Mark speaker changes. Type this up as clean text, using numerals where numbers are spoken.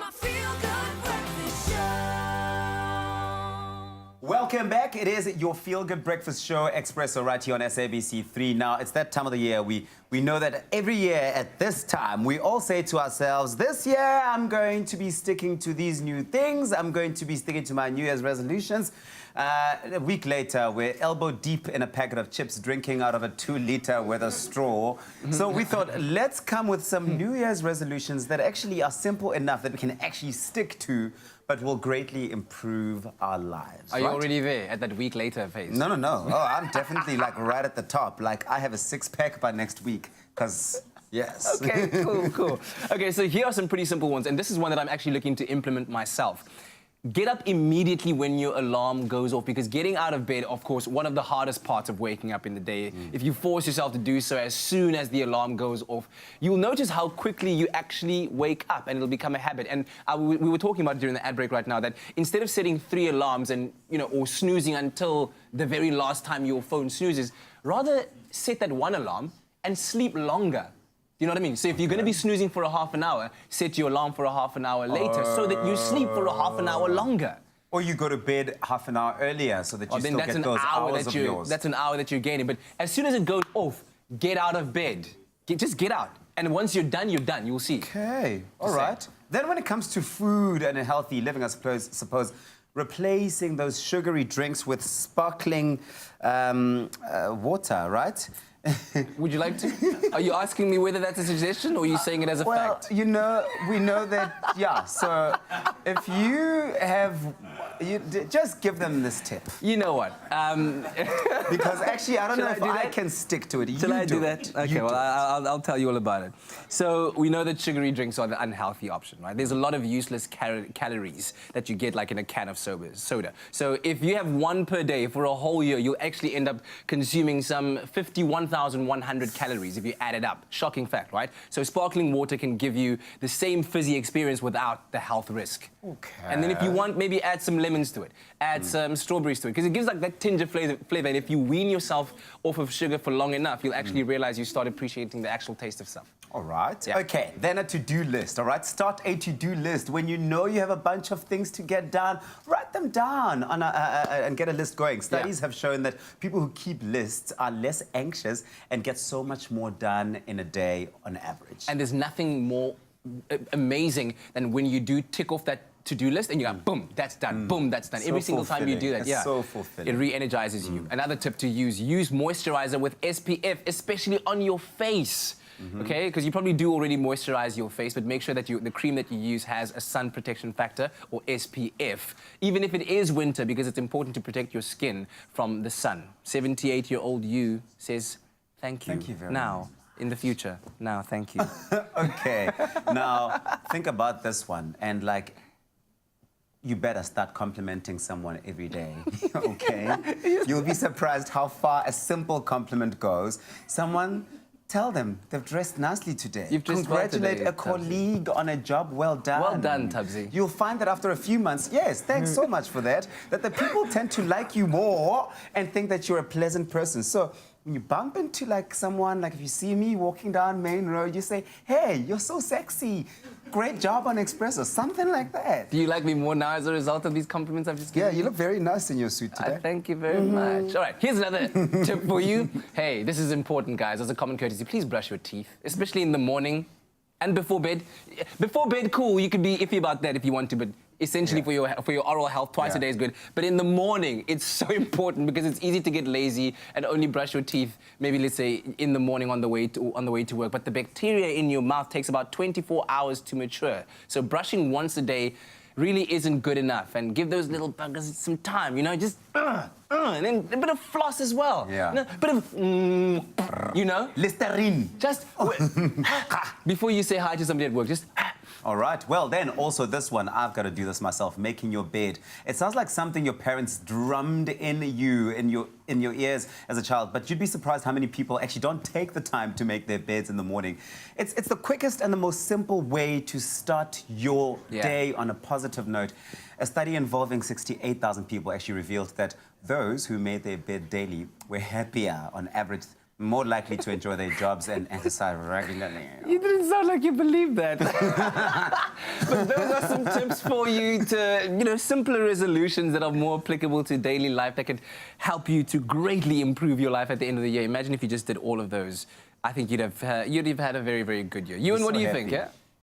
Speaker 1: my feel-good breakfast show.
Speaker 2: Welcome back. It is your feel-good breakfast show, Expresso, right here on SABC3. Now, it's that time of the year. We know that every year at this time, we all say to ourselves, this year I'm going to be sticking to these new things. I'm going to be sticking to my New Year's resolutions. A week later, we're elbow deep in a packet of chips, drinking out of a 2-liter with a straw. So we thought, let's come with some New Year's resolutions that actually are simple enough that we can actually stick to, but will greatly improve our lives.
Speaker 3: Are you already there at that week later phase?
Speaker 2: No. Oh, I'm definitely like right at the top. Like I have a 6-pack by next week, because yes.
Speaker 3: Okay, cool. Okay, so here are some pretty simple ones, and this is one that I'm actually looking to implement myself. Get up immediately when your alarm goes off, because getting out of bed, of course, one of the hardest parts of waking up in the day. If you force yourself to do so as soon as the alarm goes off, you'll notice how quickly you actually wake up, and it'll become a habit. And we were talking about it during the ad break right now, that instead of setting 3 alarms and, or snoozing until the very last time your phone snoozes, rather set that 1 alarm and sleep longer. Do you know what I mean? So if you're going to be snoozing for a half an hour, set your alarm for a half an hour later so that you sleep for a half an hour longer.
Speaker 2: Or you go to bed half an hour earlier so that you still get those hours of yours.
Speaker 3: That's an hour that you're gaining. But as soon as it goes off, get out of bed. Just get out. And once you're done, you're done. You'll see.
Speaker 2: Okay, all right. Then when it comes to food and a healthy living, I suppose replacing those sugary drinks with sparkling water, right?
Speaker 3: Would you like to? Are you asking me whether that's a suggestion, or are you saying it as a fact?
Speaker 2: Well, we know that, yeah. So if you have, just give them this tip.
Speaker 3: You know what?
Speaker 2: Because actually, I don't know if I can stick to it.
Speaker 3: Shall I do that? Okay, well, I'll tell you all about it. So we know that sugary drinks are the unhealthy option, right? There's a lot of useless calories that you get like in a can of soda. So if you have 1 per day for a whole year, you'll actually end up consuming some 51,100 calories if you add it up. Shocking fact, right? So sparkling water can give you the same fizzy experience without the health risk.
Speaker 2: Okay.
Speaker 3: And then if you want, maybe add some lemons to it. Add some strawberries to it, because it gives like that tinge of flavor. And if you wean yourself off of sugar for long enough, you'll actually realize you start appreciating the actual taste of stuff.
Speaker 2: All right.
Speaker 3: Yeah.
Speaker 2: Okay, then a to-do list, all right? Start a to-do list. When you know you have a bunch of things to get done, write them down and get a list going. Studies have shown that people who keep lists are less anxious and get so much more done in a day on average.
Speaker 3: And there's nothing more amazing than when you do tick off that to-do list and you go, boom, that's done, boom, that's done.
Speaker 2: So
Speaker 3: every single time you do that,
Speaker 2: it's so fulfilling.
Speaker 3: It re-energizes you. Another tip to use moisturizer with SPF, especially on your face. Okay, because you probably do already moisturize your face, but make sure that the cream that you use has a sun protection factor, or SPF, even if it is winter, because it's important to protect your skin from the sun. 78-year-old you says, thank you.
Speaker 2: Thank you very
Speaker 3: now.
Speaker 2: much.
Speaker 3: In the future. Now, thank you.
Speaker 2: Okay, now think about this one, and like, you better start complimenting someone every day, okay? You'll be surprised how far a simple compliment goes. Tell them they've dressed nicely today.
Speaker 3: You've dressed well
Speaker 2: Congratulate
Speaker 3: today,
Speaker 2: a colleague on a job well done.
Speaker 3: Well done, Tubbsy.
Speaker 2: You'll find that after a few months, yes, thanks so much for that, that the people tend to like you more and think that you're a pleasant person. So when you bump into like someone, like if you see me walking down Main Road, you say, hey, you're so sexy. Great job on Expresso, something like that.
Speaker 3: Do you like me more now as a result of these compliments I've just given you?
Speaker 2: Yeah, you look very nice in your suit today.
Speaker 3: Thank you very much. All right, here's another tip for you. Hey, this is important, guys. As a common courtesy, please brush your teeth, especially in the morning and before bed. Before bed, cool. You could be iffy about that if you want to, but essentially for your oral health, twice a day is good. But in the morning, it's so important because it's easy to get lazy and only brush your teeth, maybe let's say in the morning on the way to work. But the bacteria in your mouth takes about 24 hours to mature. So brushing once a day really isn't good enough. And give those little buggers some time, just and then a bit of floss as well.
Speaker 2: Yeah.
Speaker 3: A bit of,
Speaker 2: Listerine.
Speaker 3: Just before you say hi to somebody at work, just.
Speaker 2: All right. Well, then also this one, I've got to do this myself, making your bed. It sounds like something your parents drummed in your ears as a child, but you'd be surprised how many people actually don't take the time to make their beds in the morning. It's the quickest and the most simple way to start your day on a positive note. A study involving 68,000 people actually revealed that those who made their bed daily were happier on average more likely to enjoy their jobs and exercise regularly.
Speaker 3: You didn't sound like you believed that. But those are some tips for you to, simpler resolutions that are more applicable to daily life that can help you to greatly improve your life at the end of the year. Imagine if you just did all of those. I think you'd have had a very, very good year. Ewan, what do you think? Yeah.